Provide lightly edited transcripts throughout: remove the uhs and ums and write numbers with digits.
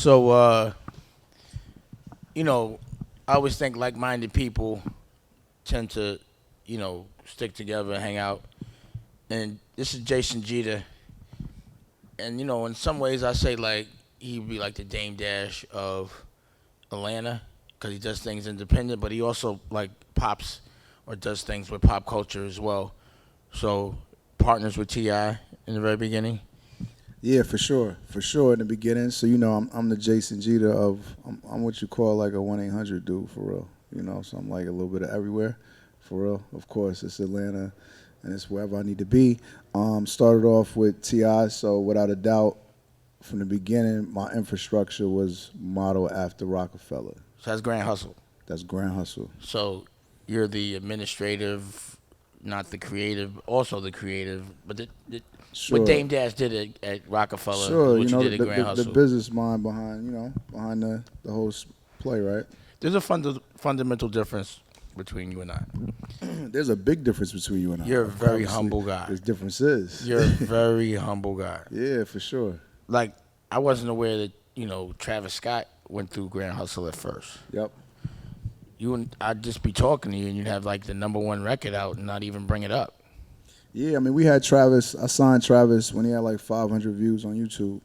So, you know, I always think like-minded people tend to, stick together and hang out. And this is Jason Jeter. And, in some ways I say, like, he'd be like the Dame Dash of Atlanta because he does things independent, but he also, like, pops or does things with pop culture as well. So, partners with T.I. in the very beginning. Yeah, for sure in the beginning. So I'm the Jason Jeter of I'm what you call like a 1-800 dude for real. So I'm like a little bit of everywhere, for real. Of course, it's Atlanta, and it's wherever I need to be. Started off with Ti, so without a doubt, from the beginning, my infrastructure was modeled after Rockefeller. So that's Grand Hustle. That's Grand Hustle. So you're the administrative, not the creative, also the creative, but Sure. what Dame Dash did at Rockefeller, sure, what you did at Grand Hustle. The business mind behind the whole play, right? There's a fundamental difference between you and I. There's a big difference between you and I. You're a very humble guy. There's differences. You're a very humble guy. Yeah, for sure. Like, I wasn't aware that, Travis Scott went through Grand Hustle at first. Yep. I'd just be talking to you and you'd have like the #1 record out and not even bring it up. Yeah, I mean, we had Travis. I signed Travis when he had like 500 views on YouTube.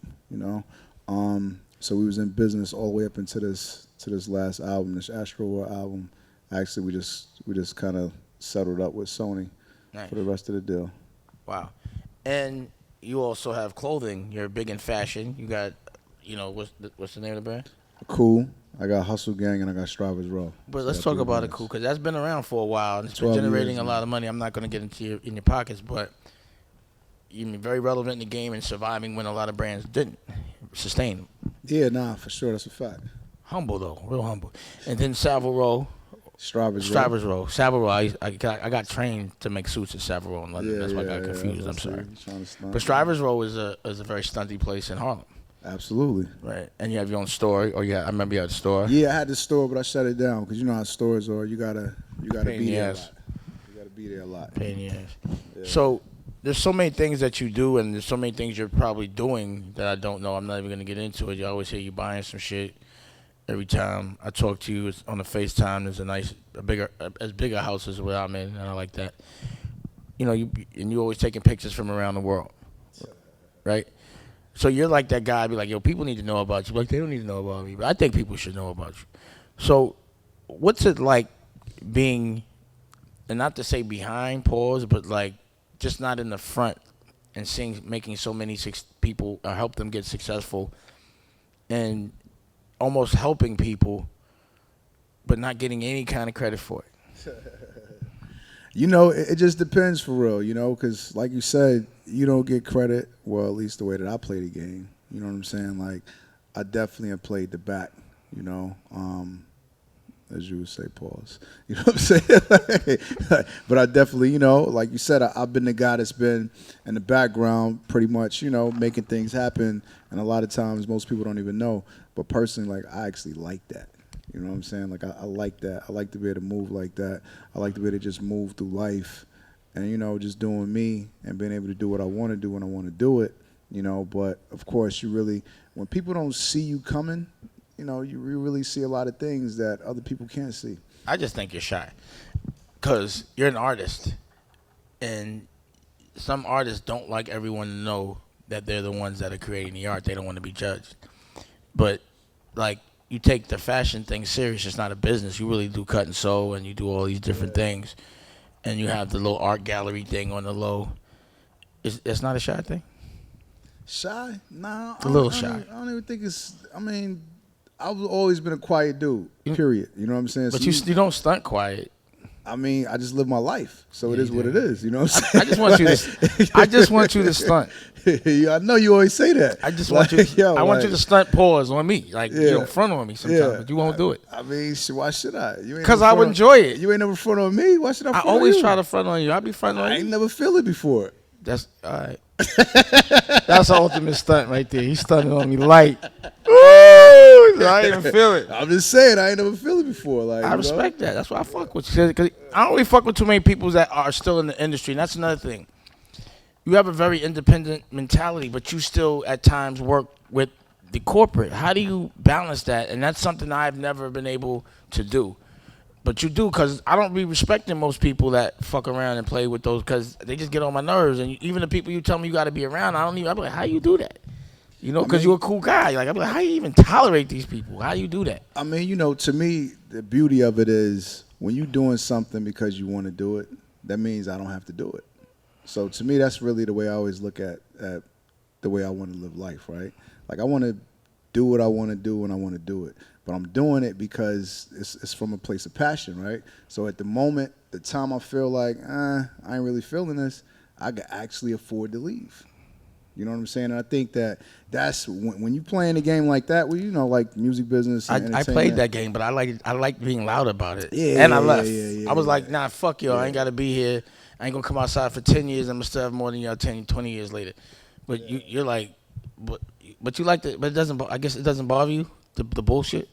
So we was in business all the way up into this last album, this Astro World album. Actually, we just kind of settled up with Sony for the rest of the deal. Wow. And you also have clothing. You're big in fashion. You got, what's the name of the brand? Cool. I got Hustle Gang and I got Strivers Row. But let's talk about it, Cool, because that's been around for a while and it's been generating a lot of money. I'm not going to get into in your pockets, but you're very relevant in the game and surviving when a lot of brands didn't sustain. Yeah, nah, for sure. That's a fact. Humble though, real humble. And then Savile Row. Strivers Row. Savile Row. I got trained to make suits at Savile Row in London. That's why I got confused. I'm sorry. But Strivers Row is a very stunty place in Harlem. Absolutely. Right. And you have your own store, or I remember you had a store. Yeah, I had the store, but I shut it down because you know how stores are. You gotta be there a lot. You gotta be there a lot. Pain in the ass. Yeah. So there's so many things that you do, and there's so many things you're probably doing that I don't know. I'm not even gonna get into it. You always hear you buying some shit. Every time I talk to you on the FaceTime, there's as big a house as where I'm in, and I like that. You always taking pictures from around the world, right? So you're like that guy. Be like, yo, people need to know about you. Like, they don't need to know about me, but I think people should know about you. So, what's it like being, and not to say behind pause, but like just not in the front and making so many people help them get successful, and almost helping people, but not getting any kind of credit for it. It just depends for real, because like you said, you don't get credit, well, at least the way that I play the game. You know what I'm saying? Like, I definitely have played the back, as you would say, pause. You know what I'm saying? But I definitely, like you said, I've been the guy that's been in the background pretty much, making things happen. And a lot of times most people don't even know. But personally, like, I actually like that. You know what I'm saying? Like, I like that. I like to be able to move like that. I like to be able to just move through life and, just doing me and being able to do what I want to do when I want to do it, But, of course, when people don't see you coming, you really see a lot of things that other people can't see. I just think you're shy because you're an artist. And some artists don't like everyone to know that they're the ones that are creating the art. They don't want to be judged. But, like, you take the fashion thing serious. It's not a business. You really do cut and sew, and you do all these different things. And you have the little art gallery thing on the low. It's not a shy thing? Shy? Nah. A little shy. I don't even think it's, I've always been a quiet dude, period. You know what I'm saying? But you don't stunt quiet. I just live my life, so it is what it is. You know what I'm saying? I just want you to stunt. Yeah, I know you always say that. I just want you. I want you to stunt pause on me, like front on me sometimes, but you won't do it. Why should I? Because I would enjoy it. You ain't never front on me. Why should I? Front I always on you? try to front on you. I be front on you. I ain't never feel it before. That's all right. That's the ultimate stunt right there. He's stunting on me light. Ooh, I didn't even feel it. I'm just saying, I ain't never feel it before. Like, I respect that. That's why I fuck with you. Because I don't really fuck with too many people that are still in the industry. And that's another thing. You have a very independent mentality, but you still at times work with the corporate. How do you balance that? And that's something I've never been able to do. But you do, because I don't be respecting most people that fuck around and play with those, because they just get on my nerves. And even the people you tell me you got to be around, I'm like, how you do that? You know, because you're a cool guy. Like, I'm like, how you even tolerate these people? How you do that? I mean, to me, the beauty of it is when you're doing something because you want to do it, that means I don't have to do it. So to me, that's really the way I always look at the way I want to live life, right? Like, I want to do what I want to do when I want to do it. But I'm doing it because it's from a place of passion, right? So at the moment, the time I feel like, I ain't really feeling this, I can actually afford to leave. You know what I'm saying? And I think that's when you playing a game like that, like music business and I played that game, but I like being loud about it. Yeah, and I left. Yeah, I was like, nah, fuck y'all. I ain't got to be here. I ain't going to come outside for 10 years. I'm going to still have more than y'all 10, 20 years later. But you're like, but you like but it doesn't, I guess it doesn't bother you, the bullshit?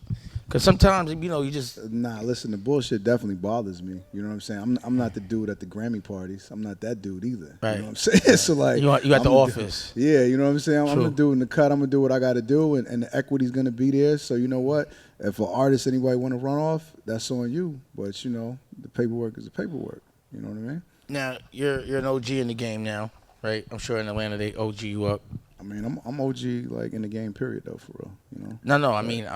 Because sometimes, you just... Nah, listen, the bullshit definitely bothers me. You know what I'm saying? I'm not the dude at the Grammy parties. I'm not that dude either. Right. You know what I'm saying? So, like... You at the office. Yeah, you know what I'm saying? I'm the dude in the cut. I'm going to do what I got to do, and the equity's going to be there. So, you know what? If an artist, anybody want to run off, that's on you. But, the paperwork is the paperwork. You know what I mean? Now, you're an OG in the game now, right? I'm sure in Atlanta they OG you up. I mean, I'm OG, like, in the game, period, though, for real, No, I mean,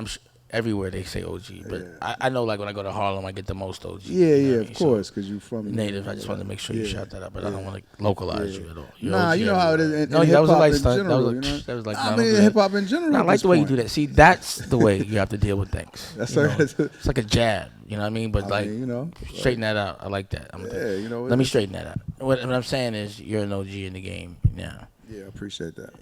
everywhere they say OG, but I know, like, when I go to Harlem, I get the most OG. Yeah, of course, because you're from native. I just wanted to make sure you shout that out, but I don't want to localize you at all. You're nah, OG you know how it is. No, that was a light stunt. That was like I mean, hip hop in general. I like the way you do that. See, that's the way you have to deal with things. That's it's like a jab. You know what I mean? But straighten that out. I like that. Let me straighten that out. What I'm saying is, you're an OG in the game now. Yeah, I appreciate that.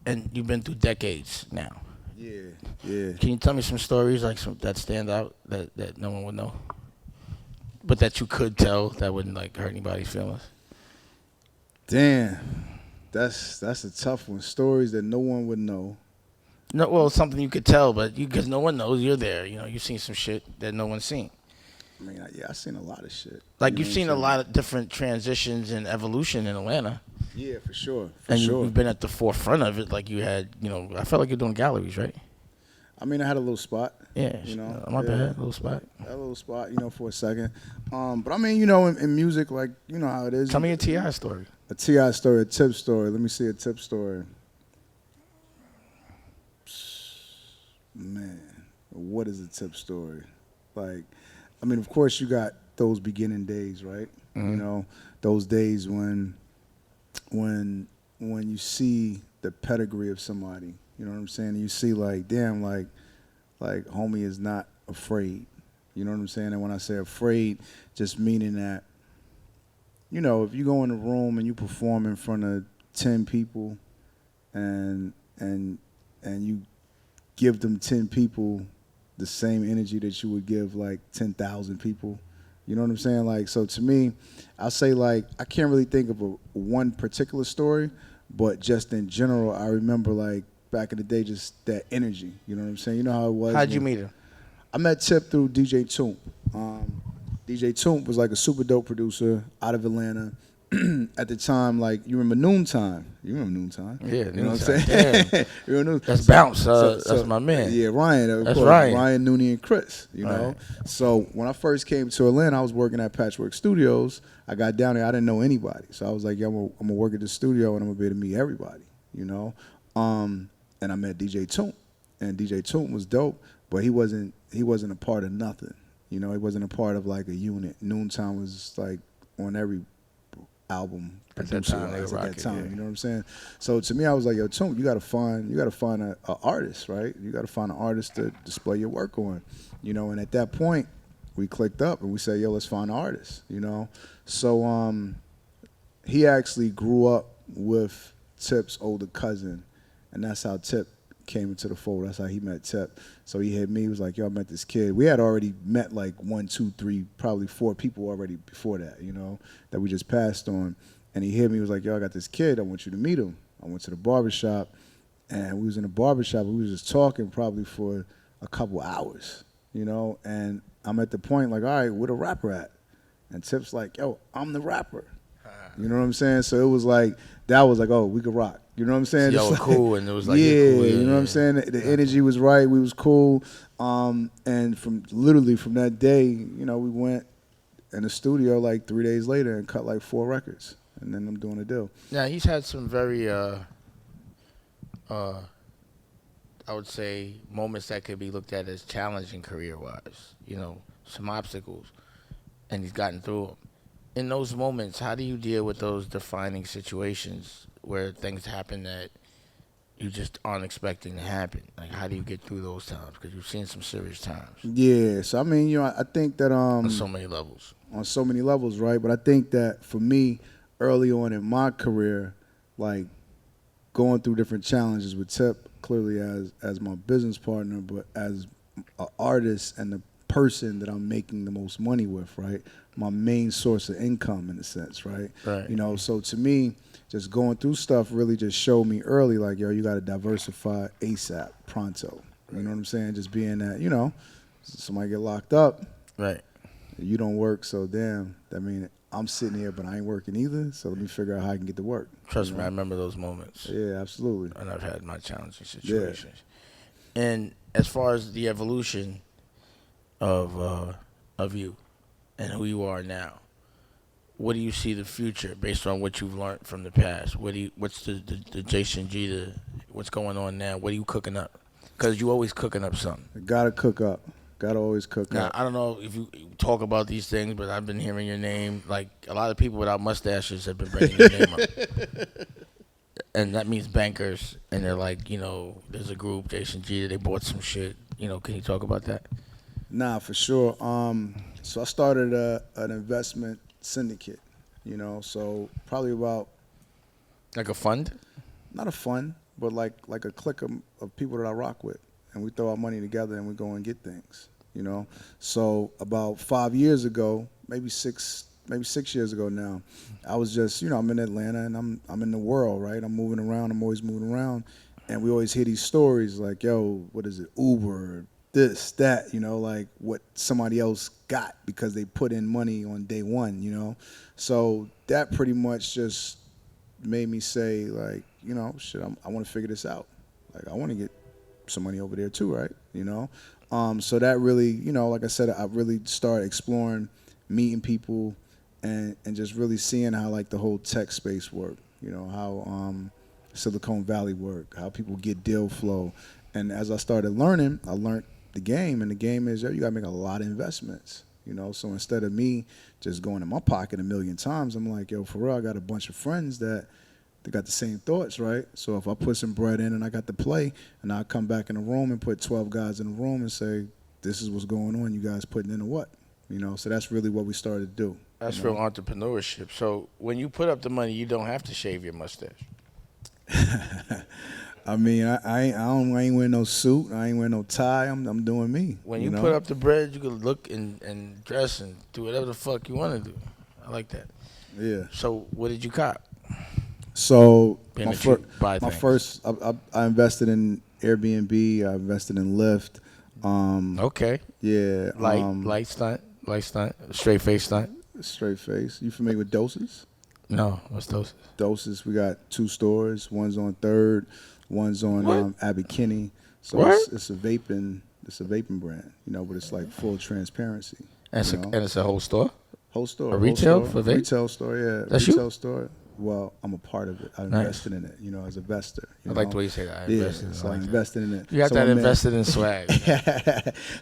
And you've been through decades now. Yeah. Can you tell me some stories that stand out that no one would know, but that you could tell that wouldn't hurt anybody's feelings? Damn, that's a tough one. Stories that no one would know. No, well, something you could tell, but because no one knows you're there. You've seen some shit that no one's seen. I mean, I've seen a lot of shit. You've seen a lot of different transitions and evolution in Atlanta. Yeah, for sure. You've been at the forefront of it. Like you had, I felt like you're doing galleries, right? I mean, I had a little spot. Yeah, my bad, a little spot. A little spot, for a second. But I mean, in music, like, how it is. Tell me a T.I. story. A T.I. story, a tip story. Let me see a tip story. Man, what is a tip story? Like, I mean, of course, you got those beginning days, right? Mm-hmm. Those days when you see the pedigree of somebody, you know what I'm saying? And you see, like, damn, like homie is not afraid. You know what I'm saying? And when I say afraid, just meaning that, if you go in a room and you perform in front of 10 people and you give them 10 people the same energy that you would give like 10,000 people. You know what I'm saying? Like, so to me, I'll say, like, I can't really think of one particular story, but just in general, I remember, like, back in the day, just that energy. You know what I'm saying? You know how it was. How'd you meet him? I met Tip through DJ Toomp. DJ Toomp was like a super dope producer out of Atlanta. At the time, like, you remember Noontime? You remember Noontime? Yeah, you know what I'm saying? You remember Noontime? That's Bounce. That's my man. Yeah, Ryan. That's Ryan. Ryan, Nooney, and Chris. You know. Right. So when I first came to Atlanta, I was working at Patchwork Studios. I got down there, I didn't know anybody, so I was like, yeah, I'm gonna work at the studio and I'm gonna be able to meet everybody. You know. And I met DJ Toomp, and DJ Toomp was dope, but he wasn't a part of nothing. You know, he wasn't a part of like a unit. Noontime was like on every album at that time. You know what I'm saying? So to me, I was like, yo, Toomp, you gotta find an artist, right? You gotta find an artist to display your work on, you know. And at that point, we clicked up and we said, yo, let's find an artist, you know. So he actually grew up with Tip's older cousin, and that's how Tip came into the fold. That's how he met Tip. So he hit me. He was like, yo, I met this kid. We had already met like 1, 2, 3, probably 4 people already before that, you know, that we just passed on. And he hit me. He was like, yo, I got this kid. I want you to meet him. I went to the barbershop, and we was in the barbershop, and we was just talking probably for a couple hours, you know. And I'm at the point like, all right, where the rapper at? And Tip's like, yo, I'm the rapper. You know what I'm saying? So it was like, that was like, oh, we could rock. You know what I'm saying? Y'all were cool, and it was like, yeah, you're cool, you know what I'm saying? The energy was right. We was cool. And from that day, you know, we went in the studio like 3 days later and cut like 4 records. And then I'm doing a deal. Now, he's had some very, I would say, moments that could be looked at as challenging career-wise. You know, some obstacles, and he's gotten through them. In those moments, how do you deal with those defining situations where things happen that you just aren't expecting to happen? Like, how do you get through those times? Because you've seen some serious times. Yeah, so I mean, you know, I think that On so many levels. On so many levels, right? But I think that for me, early on in my career, like going through different challenges with Tip, clearly as my business partner, but as an artist and the person that I'm making the most money with, right? My main source of income in a sense, right? Right. You know, so to me, just going through stuff really just showed me early, like, yo, you got to diversify ASAP, pronto. You know what I'm saying? Just being that, you know, somebody get locked up. Right. You don't work, so damn, I mean, I'm sitting here, but I ain't working either, so let me figure out how I can get to work. Trust me, I remember those moments. Yeah, absolutely. And I've had my challenging situations. Yeah. And as far as the evolution of you and who you are now, what do you see the future based on what you've learned from the past? What's the Jason G, what's going on now? What are you cooking up? Because you always cooking up something. Gotta cook up. Gotta always cook now, up. I don't know if you talk about these things, but I've been hearing your name. Like, a lot of people without mustaches have been bringing your name up. And that means bankers. And they're like, you know, there's a group, Jason G, they bought some shit. You know, can you talk about that? Nah, for sure. So I started an investment syndicate, you know, so probably about... Like a fund? Not a fund, but like a clique of people that I rock with. And we throw our money together and we go and get things, you know. So about 5 years ago, maybe six years ago now, I was just, you know, I'm in Atlanta and I'm in the world, right? I'm moving around. I'm always moving around. And we always hear these stories like, yo, what is it, Uber, this, that, you know, like what somebody else got because they put in money on day one, you know. So that pretty much just made me say, like, you know, shit, I want to figure this out. Like, I want to get some money over there too, right? You know, so that really, you know, like I said, I really started exploring, meeting people, and just really seeing how like the whole tech space work. You know, how Silicon Valley work, how people get deal flow, and as I started learning, I learned the game, and the game is, yo, you gotta make a lot of investments. You know, so instead of me just going in my pocket a million times, I'm like, yo, for real, I got a bunch of friends that they got the same thoughts, right? So if I put some bread in and I got to play, and I come back in the room and put 12 guys in the room and say, this is what's going on, you guys putting in a what? You know, so that's really what we started to do. That's real entrepreneurship. So when you put up the money, you don't have to shave your mustache. I mean, I ain't wearing no suit. I ain't wearing no tie. I'm doing me. When you put up the bread, you can look and dress and do whatever the fuck you want to do. I like that. Yeah. So what did you cop? So I invested in Airbnb. I invested in Lyft. Okay. Yeah. Light stunt, straight face stunt. Straight face. You familiar with Doses? No. What's Doses? Doses. We got 2 stores. One's on 3rd. One's on Abbey Kinney. So it's a vaping. It's a vaping brand. You know, but it's like full transparency. And it's a whole store. Whole store. A retail for vape? Retail store. Yeah. That's retail you? store. Well, I'm a part of it. I invested in it, you know, as a investor. I like the way you say that. I invested in it. You got that invested in swag.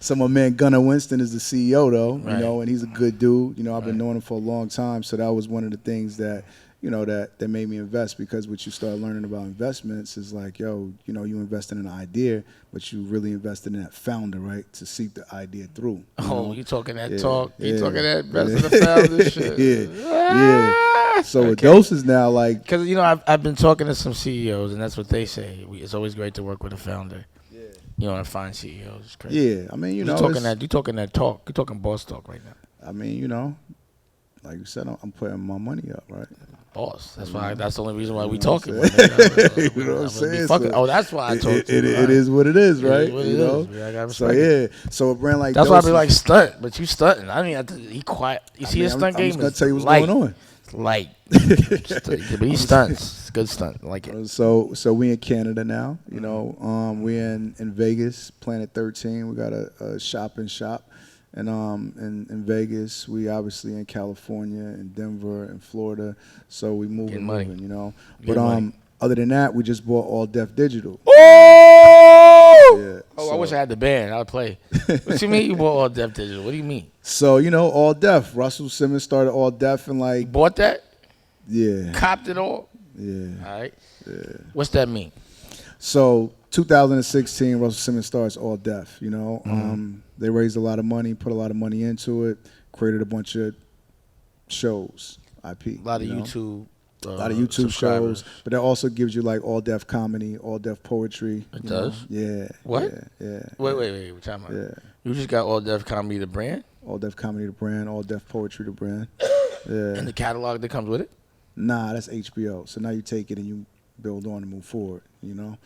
So my man Gunnar Winston is the CEO, though, you know, and he's a good dude. You know, I've been knowing him for a long time, so that was one of the things that, you know, that made me invest, because what you start learning about investments is like, yo, you know, you invested in an idea, but you really invested in that founder, right, to see the idea through. You talking that talk. You talking that invest in the founder shit. Yeah. So with Doses now, like... Because, you know, I've been talking to some CEOs, and that's what they say. It's always great to work with a founder. Yeah. You know, and find CEOs. It's crazy. Yeah. I mean, you know... You talking that talk. You're talking boss talk right now. I mean, you know, like you said, I'm putting my money up, right? Boss. That's why. That's the only reason why we talking. You know what I'm saying? That's why I talk to you. It is what it is, right? It is what it is. So yeah. So a brand like that's Doses, why I be like stunt, but you stunting. I mean, he quiet. You see his stunt game? I'm just gonna tell you what's going on. Light. But he stunts. It's a good stunt. I like it. So we in Canada now. You know, we in Vegas, Planet 13. We got a shop. And in Vegas, we obviously in California, in Denver, in Florida. So we moving, you know. But other than that, we just bought All Def Digital. Oh! Yeah, I wish I had the band. I'd play. What you mean you bought All Def Digital? What do you mean? So, you know, All Def. Russell Simmons started All Def and like... You bought that? Yeah. Copped it all? Yeah. All right. Yeah. What's that mean? So 2016, Russell Simmons starts All Def, you know. They raised a lot of money, put a lot of money into it, created a bunch of shows, IP. A lot of YouTube. A lot of YouTube shows, but that also gives you like All Def comedy, All Def poetry. It does? Yeah. What? Yeah. Wait. What time? Yeah. You just got All Def Comedy, the brand? All Def comedy, the brand. All Def poetry, the brand. Yeah. And the catalog that comes with it? Nah, that's HBO. So now you take it and you build on and move forward, you know?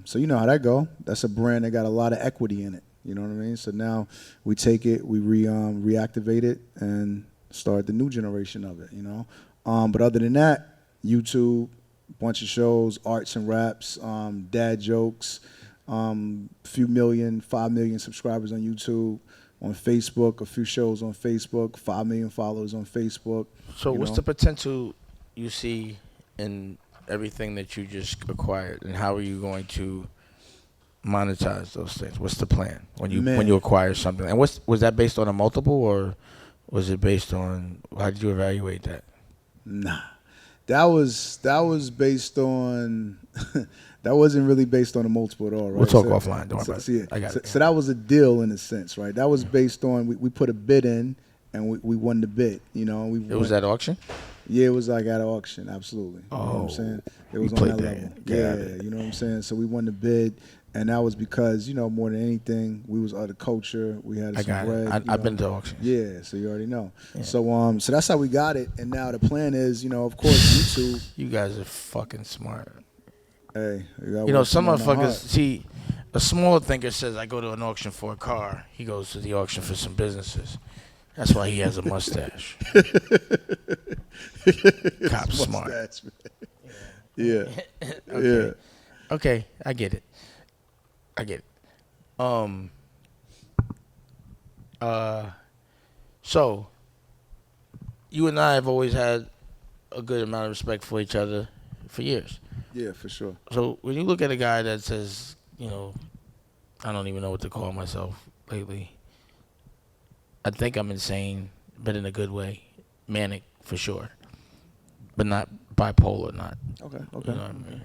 So you know how that go. That's a brand that got a lot of equity in it. You know what I mean? So now we take it, we reactivate it, and start the new generation of it, you know? But other than that, YouTube, bunch of shows, arts and raps, dad jokes, few million, 5 million subscribers on YouTube, on Facebook, a few shows on Facebook, 5 million followers on Facebook. So what's the potential you see in everything that you just acquired, and how are you going to monetize those things? What's the plan when you acquire something? And was that based on a multiple, or was it based on, how did you evaluate that? Nah, that was based on that wasn't really based on a multiple at all, right? We'll talk offline. Don't worry about it. I got it. So that was a deal in a sense, right? That was based on we put a bid in and we won the bid. You know, it was at auction. Yeah, it was like at an auction, absolutely. You know what I'm saying? It was on that level. Yeah, you know what I'm saying? So we won the bid, and that was because, you know, more than anything, we was of the culture. We had some bread. I've been to auctions. Yeah, so you already know. Yeah. So that's how we got it, and now the plan is, you know, of course, YouTube. You guys are fucking smart. Hey, you know, some motherfuckers, see, a small thinker says, I go to an auction for a car. He goes to the auction for some businesses. That's why he has a mustache. Cop smart. Yeah. Okay. Okay, I get it. So you and I have always had a good amount of respect for each other for years. Yeah, for sure. So when you look at a guy that says, you know, I don't even know what to call myself lately. I think I'm insane, but in a good way. Manic, for sure. But not bipolar, not. Okay. You know what I mean?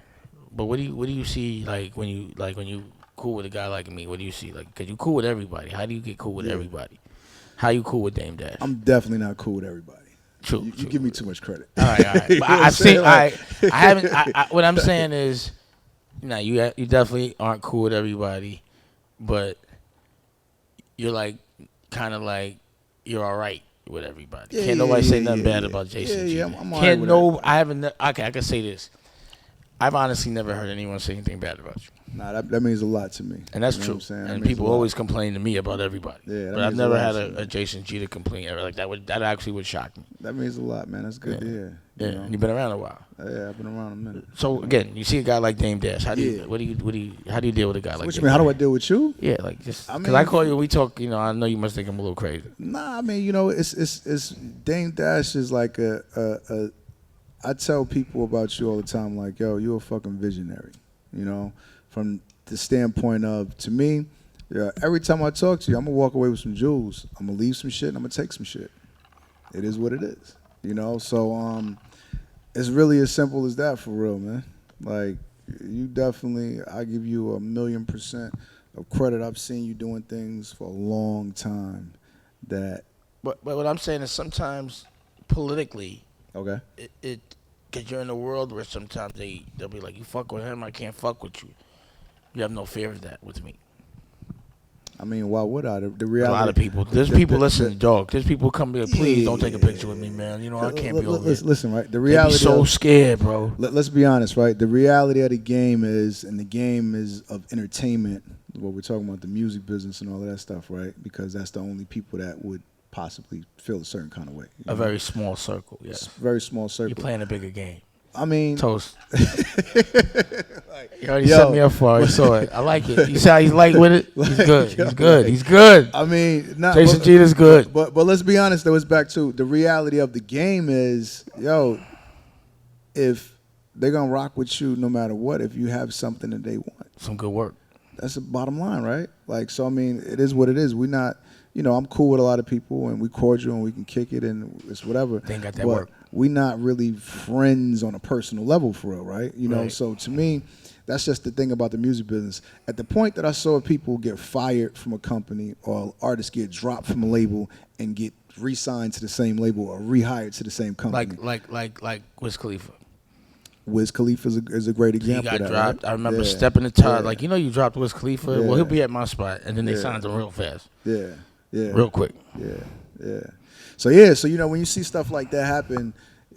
But what do you see, like when you cool with a guy like me? What do you see, like? Cause you cool with everybody. How do you get cool with everybody? How you cool with Dame Dash? I'm definitely not cool with everybody. True. You give me too much credit. All right. But I see. I haven't. What I'm saying is, you definitely aren't cool with everybody, but you're like, kind of like, you're all right with everybody. Can't nobody say nothing bad about Jason. Yeah, I'm all right with that. I haven't. Okay, I can say this. I've honestly never heard anyone say anything bad about you. Nah, that means a lot to me. And that's true. And people always complain to me about everybody. Yeah, but I've never had a Jason Jeter complaint ever. Like that actually would shock me. That means a lot, man. That's good to hear. Yeah, and you've been around a while. Yeah, I've been around a minute. So again, you see a guy like Dame Dash. How do you how do you deal with a guy like that? What you mean? How do I deal with you? Yeah, like just because I call you, we talk. You know, I know you must think I'm a little crazy. Nah, I mean, you know, it's Dame Dash is like a I tell people about you all the time, like, yo, you're a fucking visionary, you know, from the standpoint of, to me, every time I talk to you, I'm going to walk away with some jewels. I'm going to leave some shit and I'm going to take some shit. It is what it is, you know? So it's really as simple as that, for real, man. Like, you definitely, I give you 1,000,000% of credit. I've seen you doing things for a long time that. But what I'm saying is sometimes politically, okay, because you're in a world where sometimes they'll be like, you fuck with him, I can't fuck with you. You have no fear of that with me. I mean, why would I? The reality. A lot of people. There's people listening, dog. There's people come be like, please don't take a picture with me, man. You know, I can't be over here. Listen, right? The reality. They be so scared, bro. Let's be honest, right? The reality of the game is, and the game is of entertainment. What we're talking about, the music business and all of that stuff, right? Because that's the only people that would possibly feel a certain kind of way. A very small circle, yes. Very small circle. You're playing a bigger game. I mean, Toast. You already set me up for it. I saw it. I like it. You see how he's light with it? He's good. He's good. He's good. I mean, Jason Jeter's good. But let's be honest, though, it's back to the reality of the game is, if they're going to rock with you no matter what, if you have something that they want. Some good work. That's the bottom line, right? Like, so, I mean, it is what it is. We're not, I'm cool with a lot of people, and we cordial, and we can kick it, and it's whatever. They ain't got that work. We're not really friends on a personal level for real, right? Right. So to me, that's just the thing about the music business. At the point that I saw people get fired from a company or artists get dropped from a label and get re-signed to the same label or rehired to the same company. Like Wiz Khalifa. Wiz Khalifa is a great He example got of that, dropped. right? I remember stepping the tide. Yeah. Like, you dropped Wiz Khalifa. Yeah. Well, he'll be at my spot. And then they signed him real fast. Yeah. Real quick. Yeah. So when you see stuff like that happen,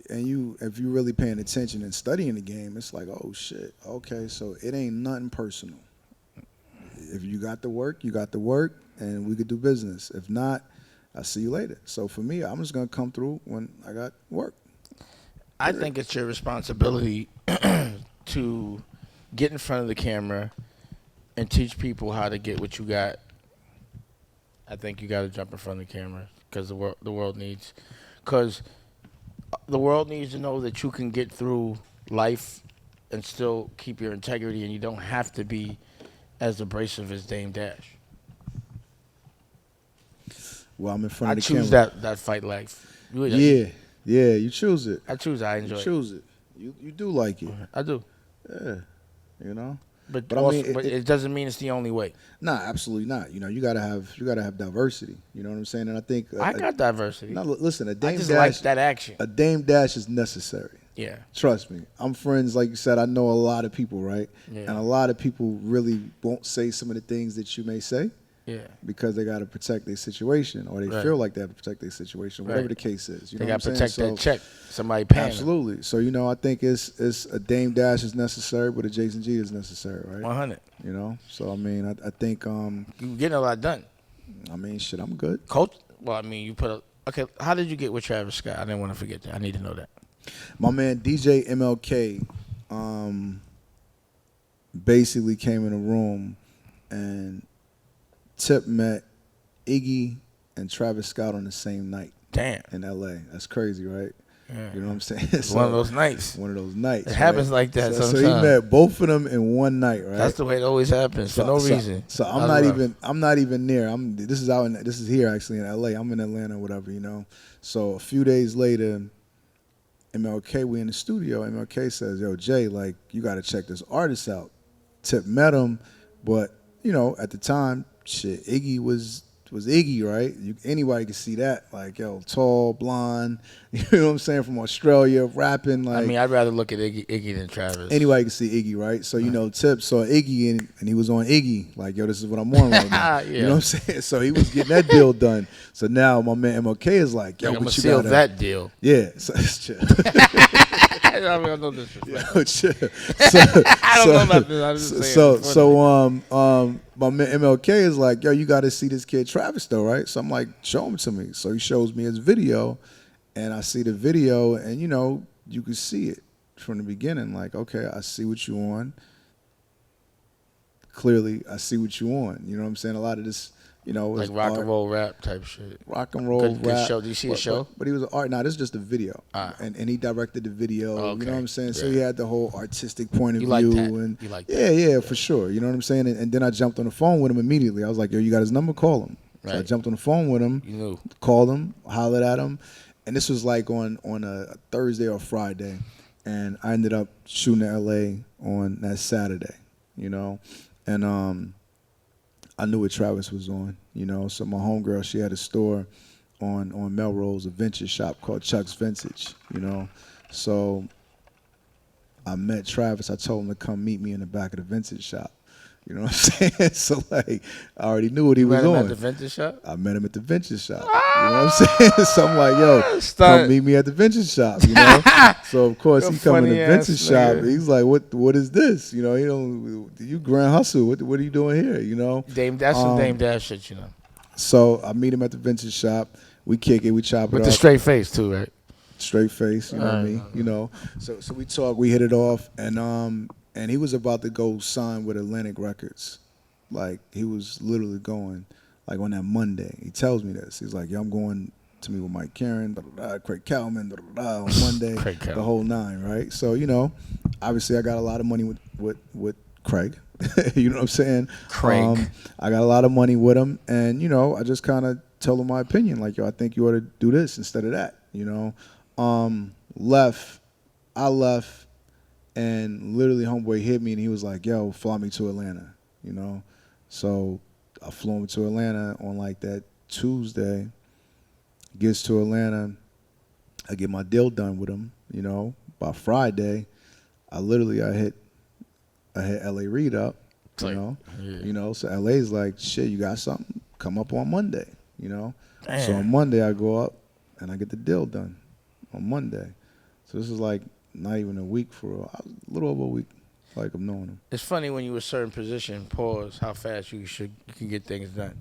and if you really paying attention and studying the game, it's like, oh shit, okay, so it ain't nothing personal. If you got the work, you got the work, and we could do business. If not, I'll see you later. So for me, I'm just gonna come through when I got work. I think it's your responsibility to get in front of the camera and teach people how to get what you got. I think you got to jump in front of the camera because the world needs to know that you can get through life and still keep your integrity, and you don't have to be as abrasive as Dame Dash. Well, I'm in front of the camera. I choose that fight life. Yeah, you choose it. I choose it. I enjoy it. You choose it. You do like it. I do. Yeah, But also, it doesn't mean it's the only way. Nah, absolutely not. You gotta have diversity. You know what I'm saying? And I think I got diversity. No, listen, a Dame I just Dash, like that action. A Dame Dash is necessary. Yeah. Trust me. I'm friends, like you said. I know a lot of people, right? Yeah. And a lot of people really won't say some of the things that you may say. Yeah. Because they got to protect their situation, or they feel like they have to protect their situation, whatever the case is. They got to protect that check. Somebody paying Absolutely. them. So, I think it's a Dame Dash is necessary, but a Jason G is necessary, right? 100. So, I mean, I think... You're getting a lot done. I mean, shit, I'm good. Coach? Well, I mean, you put a... Okay, how did you get with Travis Scott? I didn't want to forget that. I need to know that. My man, DJ MLK, basically came in a room and Tip met Iggy and Travis Scott on the same night. Damn. In L.A. That's crazy, right? Yeah. You know what I'm saying? It's one of those nights. One of those nights. It happens like that sometimes. So he met both of them in one night, right? That's the way it always happens for no reason. So I'm not even near. This is here actually in L.A. I'm in Atlanta, whatever, So a few days later, MLK, we in the studio. MLK says, "Yo, Jay, like you got to check this artist out." Tip met him, but at the time, shit, Iggy was Iggy, right? Anybody could see that. Like, yo, tall, blonde, you know what I'm saying, from Australia, rapping. Like, I mean, I'd rather look at Iggy than Travis. Anybody can see Iggy, right? So, Tip saw Iggy and he was on Iggy. Like, yo, this is what I'm on right now. Yeah. You know what I'm saying? So he was getting that deal done. So now my man MLK is like, yo, I'm going but to you seal gotta, that deal. Yeah. So it's chill. I don't know this. Yo, chill. I don't know nothing. I'm just saying. My man MLK is like, yo, you got to see this kid Travis though, right? So I'm like, show him to me. So he shows me his video, and I see the video, and you can see it from the beginning. Like, okay, I see what you on. Clearly, I see what you on. You know what I'm saying? A lot of this, like rock and roll rap type shit. Rock and roll good rap. Show. Did you see the show? But he was an art. Nah, this is just a video, and he directed the video. Okay. You know what I'm saying? Yeah. So he had the whole artistic point of view. Like that. And you like that. Yeah, for sure. You know what I'm saying? And then I jumped on the phone with him immediately. I was like, yo, you got his number? Call him. Right. So I jumped on the phone with him. You knew. Called him, hollered at him, and this was like on a Thursday or Friday, and I ended up shooting to L.A. on that Saturday. And I knew what Travis was on, So my homegirl, she had a store on Melrose, a vintage shop called Chuck's Vintage, So I met Travis. I told him to come meet me in the back of the vintage shop. You know what I'm saying? So, like, I already knew what he was on. You met him at the vintage shop? I met him at the vintage shop. You know what I'm saying? So I'm like, yo, come meet me at the vintage shop, So, of course, he come in the vintage shop. He's like, what is this? You grand hustle. What are you doing here, That's some Dame Dash shit, So I meet him at the vintage shop. We kick it, we chop it With up. the straight face too, right? Straight face, you know what I mean? You know. So we talk, we hit it off, and he was about to go sign with Atlantic Records. Like, he was literally going, like, on that Monday. He tells me this. He's like, yo, I'm going to meet with Mike Karen, Craig Kalman, on Monday, the whole nine, right? So, you know, obviously I got a lot of money with Craig. You know what I'm saying? Craig. I got a lot of money with him, and, you know, I just kind of tell him my opinion. Like, yo, I think you ought to do this instead of that, you know? I left, and literally homeboy hit me, and he was like, yo, fly me to Atlanta, you know? So I flew him to Atlanta on, like, that Tuesday. Gets to Atlanta, I get my deal done with him, you know? By Friday, I hit L.A. Reid up, you know? Yeah. You know, so L.A.'s like, shit, you got something? Come up on Monday, you know? Damn. So on Monday, I go up, and I get the deal done on Monday. So this is like not even a week a little over a week, like, I'm knowing him. It's funny when you're in a certain position, pause, how fast you can get things done.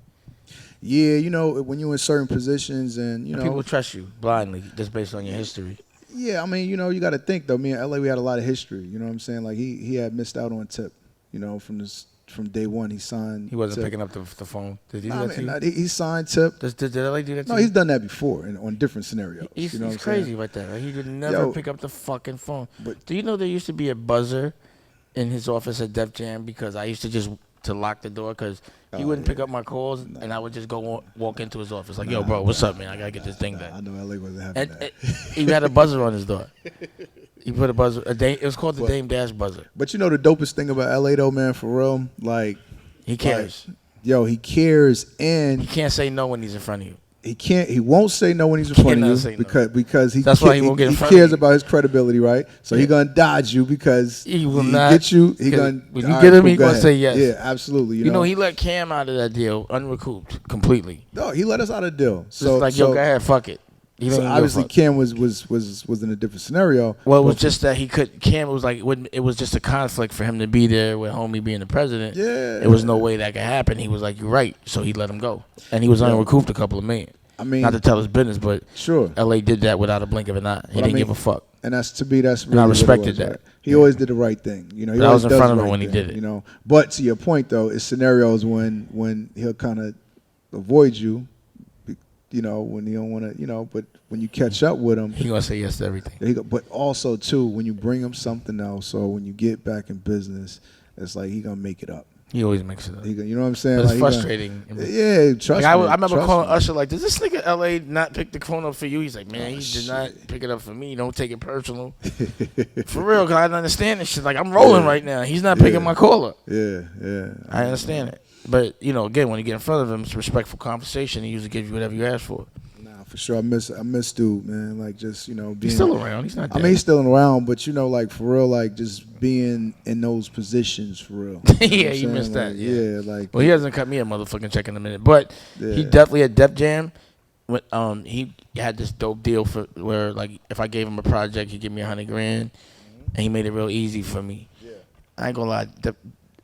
Yeah, you know, when you're in certain positions and, you know. People trust you blindly just based on your history. Yeah, I mean, you know, you got to think, though. Me and L.A., we had a lot of history. You know what I'm saying? Like, he had missed out on Tip, you know, from day one. He signed He wasn't Tip. picking up the phone. Did he do that to you? He signed Tip. Did L.A. do that to you? No, he's done that before on different scenarios. He's you know what crazy right there. Right? He would never pick up the fucking phone. But do you know there used to be a buzzer in his office at Def Jam because I used to just to lock the door because he wouldn't pick up my calls, and I would just go walk into his office like, yo, bro, what's up, man? I got to get this thing back. I know L.A. wasn't having that. He had a buzzer on his door. He put a buzzer. It was called the Damon Dash buzzer. But you know the dopest thing about L.A., though, man, for real? Like, he cares. Like, yo, he cares, and he can't say no when he's in front of you. He won't say no when he's in front of you because that's why he won't get in front cares of you. about his credibility, right? So he gonna dodge you because he will not get you. He gonna when you get him, he gonna say yes. Yeah, absolutely. You know, he let Cam out of that deal unrecouped completely. No, he let us out of the deal. So like, yo, go ahead, fuck it. So obviously Cam was in a different scenario. Well, it was just that Cam was like, it was just a conflict for him to be there with homie being the president. Yeah, it was no way that could happen. He was like, you're right, so he let him go, and he was unrecouped a couple of million. I mean, not to tell his business, but sure, L.A. did that without a blink of an eye. He didn't give a fuck. And that's really and I respected that. Right? He always did the right thing. You know, he I was in front of him right when he did it. You know, but to your point though, it's scenarios when he'll kind of avoid you. You know, when you don't want to. You know, but when you catch up with him, he gonna say yes to everything. But also too, when you bring him something else, or when you get back in business, it's like he gonna make it up. He always makes it up. You know what I'm saying? But it's frustrating. Yeah, trust me. I remember calling Usher like, does this nigga L.A. not pick the phone up for you? He's like, man, he did not pick it up for me. Don't take it personal. For real, because I don't understand this shit. Like, I'm rolling right now. He's not picking my call up. Yeah. I understand it. But, you know, again, when you get in front of him, it's respectful conversation. He usually gives you whatever you ask for. For sure, I miss dude, man. Like, just, you know, being, he's still around. He's not dead. I mean, he's still around, but you know, like, for real, like, just being in those positions for real. Yeah, you missed that. Yeah, like. Well, he hasn't cut me a motherfucking check in a minute, but he definitely at Def Jam. He had this dope deal for where, like, if I gave him a project, he'd give me $100,000, and he made it real easy for me. Yeah. I ain't gonna lie.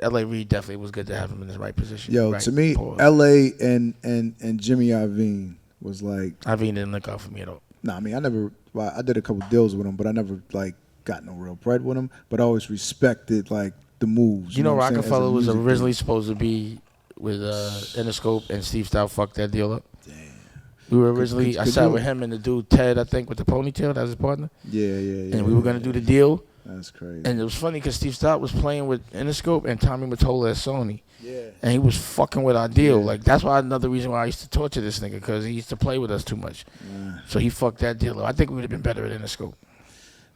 L.A. Reid definitely was good to have him in the right position. Yo, right to me, L.A. and Jimmy Iovine was like. Iovine didn't look out for me at all. Nah, I mean, I did a couple deals with him, but I never, like, got no real bread with him. But I always respected, like, the moves. You know Rockefeller was originally supposed to be with Interscope, and Steve Stout fucked that deal up. Damn. We were originally, I sat with him and the dude Ted, I think, with the ponytail. That was his partner. Yeah. And we were going to do the deal. That's crazy. And it was funny because Steve Stout was playing with Interscope and Tommy Mottola at Sony. Yeah. And he was fucking with our deal. Yeah. Like, that's why another reason why I used to torture this nigga, because he used to play with us too much. So he fucked that deal up. I think we would have been better at Interscope.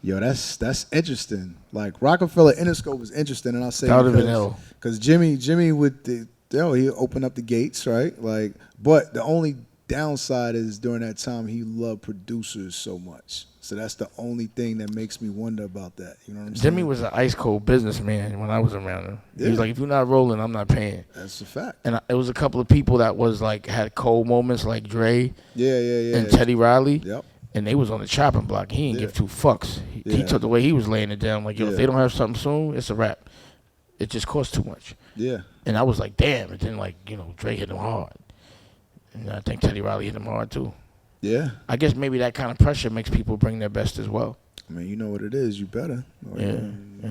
Yo, that's interesting. Like, Rockefeller Interscope was interesting, and I'll say that would have been ill. Because Jimmy with he opened up the gates, right? Like, but the only downside is during that time he loved producers so much. So that's the only thing that makes me wonder about that. You know what I'm saying? Jimmy was an ice cold businessman when I was around him. Yeah. He was like, if you're not rolling, I'm not paying. That's a fact. And it was a couple of people that was like had cold moments, like Dre. Yeah. And Teddy Riley. Yep. And they was on the chopping block. He didn't give two fucks. He took the way he was laying it down. Like, yo, if they don't have something soon, it's a wrap. It just costs too much. Yeah. And I was like, damn. And then, like, you know, Dre hit him hard. And I think Teddy Riley hit him hard, too. Yeah. I guess maybe that kind of pressure makes people bring their best as well. I mean, you know what it is. You better. Yeah.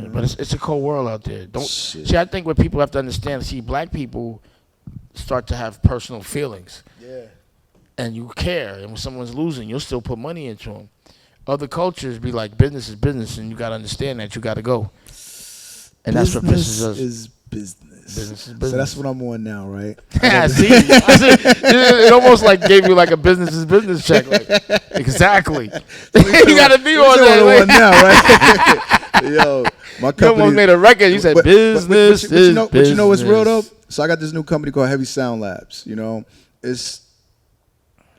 But it's a cold world out there. Shit. See, I think what people have to understand, see, black people start to have personal feelings. Yeah. And you care. And when someone's losing, you'll still put money into them. Other cultures be like, business is business, and you got to understand that you got to go. And that's what pisses us. Is business. Business is business. So that's what I'm on now, right? Yeah, see, it almost like gave you like a business is business check. Like, exactly. You got to be on that. Now, right? Yo, my company. You almost made a record. You said business is business. But you know what's real though? So I got this new company called Heavy Sound Labs. You know, it's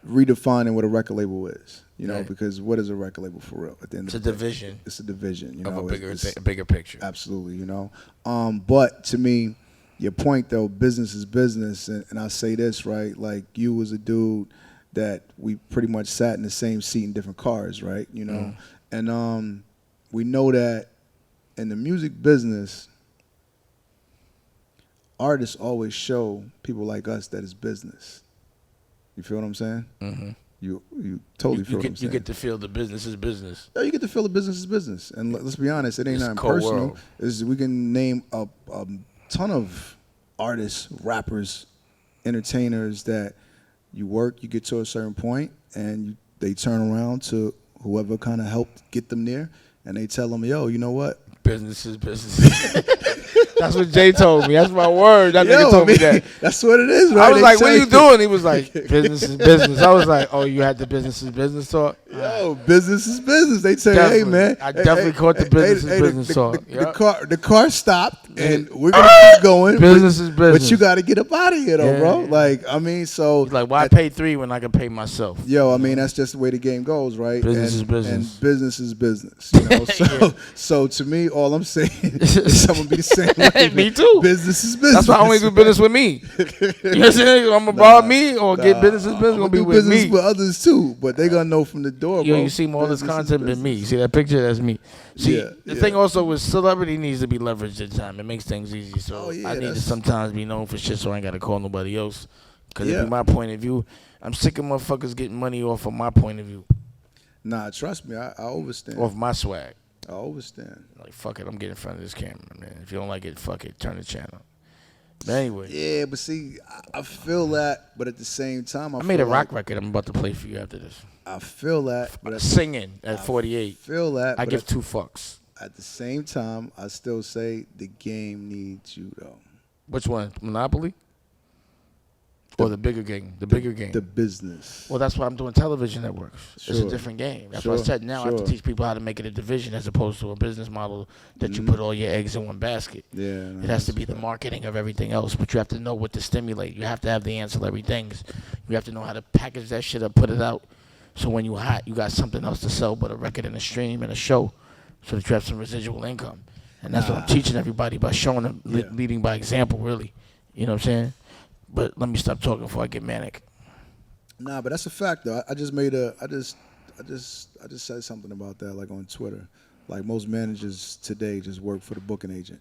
redefining what a record label is. You know, because what is a record label for real? At the end it's of the a division. It's a division. You of know, a bigger picture. Absolutely. You know, but to me, your point though, business is business, and I say this right, like you was a dude that we pretty much sat in the same seat in different cars, right? You know, and we know that in the music business, artists always show people like us that it's business. You feel what I'm saying? Mm-hmm. You totally feel what I'm saying. You get to feel the business is business. Yeah, you get to feel the business is business. And let's be honest, it ain't nothing personal. We can name a ton of artists, rappers, entertainers that you work, you get to a certain point, and they turn around to whoever kind of helped get them there, and they tell them, yo, you know what? Business is business. That's what Jay told me. That's my word. That nigga told me that. That's what it is, right? I was like, what are you doing? He was like, business is business. I was like, oh, you had the business is business talk? Yo, business is business. They tell you, hey, man. I definitely caught the business is business talk. The car stopped, and we're going to keep going. Business is business. But you got to get up out of here, though, bro. Like, I mean, so. He's like, why pay 3 when I can pay myself? Yo, I mean, that's just the way the game goes, right? Business is business. And business is business. You know? So to me, all I'm saying is someone be the same way. Me too. Business is business. That's why I only do business with me. You know what I'm saying? I'm going to borrow me or get business is business. Going to be with me. Business with others too, but they going to know from the door, Yo, bro. you see all this content with me. You see that picture? That's me. See, the thing also with celebrity needs to be leveraged at the time. It makes things easy. So I need to sometimes be known for shit so I ain't got to call nobody else. Because it be my point of view. I'm sick of motherfuckers getting money off of my point of view. Nah, trust me. I overstand. Off my swag. I overstand. Like, fuck it. I'm getting in front of this camera, man. If you don't like it, fuck it. Turn the channel. But anyway. Yeah, but see, I feel that, but at the same time, I made a rock record I'm about to play for you after this. I feel that. But singing at 48. I feel that. I give 2 fucks. At the same time, I still say the game needs you, though. Which one? Monopoly? Or the bigger game? The bigger game. The business. Well, that's why I'm doing television networks. Sure. It's a different game. That's why I said now I have to teach people how to make it a division as opposed to a business model that you put all your eggs in one basket. Yeah. It has to be the marketing of everything else, but you have to know what to stimulate. You have to have the ancillary things. You have to know how to package that shit up, put it out. So when you hot, you got something else to sell but a record and a stream and a show so that you have some residual income. And that's what I'm teaching everybody by showing them, leading by example, really. You know what I'm saying? But let me stop talking before I get manic. Nah, but that's a fact though. I just said something about that like on Twitter. Like most managers today just work for the booking agent.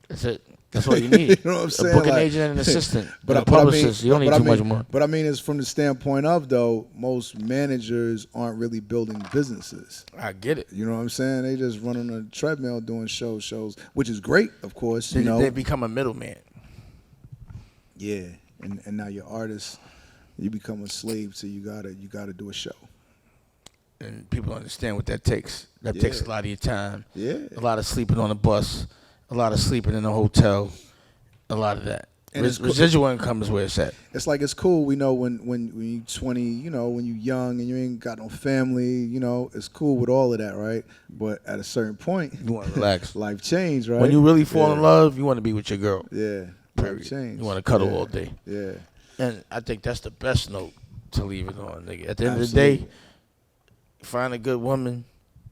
That's it. That's all you need. You know what I'm saying? A booking agent and an assistant. But a publicist. You don't need too much more. But I mean, it's from the standpoint of though, most managers aren't really building businesses. I get it. You know what I'm saying? They just run on a treadmill doing shows, which is great, of course. You know, they become a middleman. Yeah. And now you're artists, you become a slave, so you gotta do a show. And people understand what that takes. That takes a lot of your time. Yeah. A lot of sleeping on a bus, a lot of sleeping in a hotel, a lot of that. And residual income is where it's at. It's like it's cool, we know when you're 20, you know, when you're young and you ain't got no family, you know, it's cool with all of that, right? But at a certain point, you want to relax. Life change, right? When you really fall in love, you want to be with your girl. Yeah. Change. You want to cuddle all day. Yeah. And I think that's the best note to leave it on, nigga. At the end of the day, find a good woman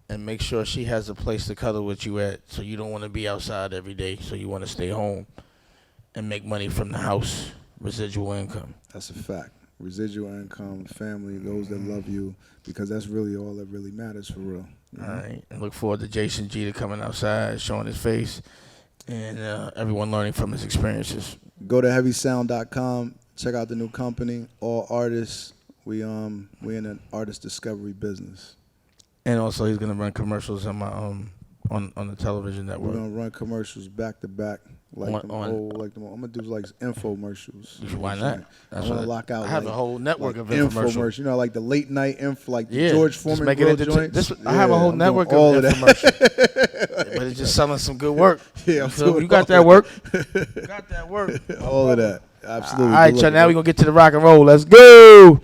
and make sure she has a place to cuddle with you at, so you don't want to be outside every day, so you want to stay home and make money from the house, residual income. That's a fact. Residual income, family, those that love you, because that's really all that really matters for real. All right. And look forward to Jason Jeter coming outside, showing his face. And everyone learning from his experiences. Go to heavysound.com. Check out the new company. All artists. We in an artist discovery business. And also, he's gonna run commercials on my on the television We're network. gonna run commercials back to back, like I'm gonna do like infomercials. Why not? I want to lock out. I have like, a whole network like of infomercials. You know, like the late night info, like the Yeah, George just Foreman make it grill into joints. I have a whole I'm network doing all of that. infomercials. But it's just selling some good work. Yeah, I'm So doing you got all that work. You got that work. all of that. Absolutely. All right, Good y'all. looking, Now bro. we're gonna get to the rock and roll. Let's go.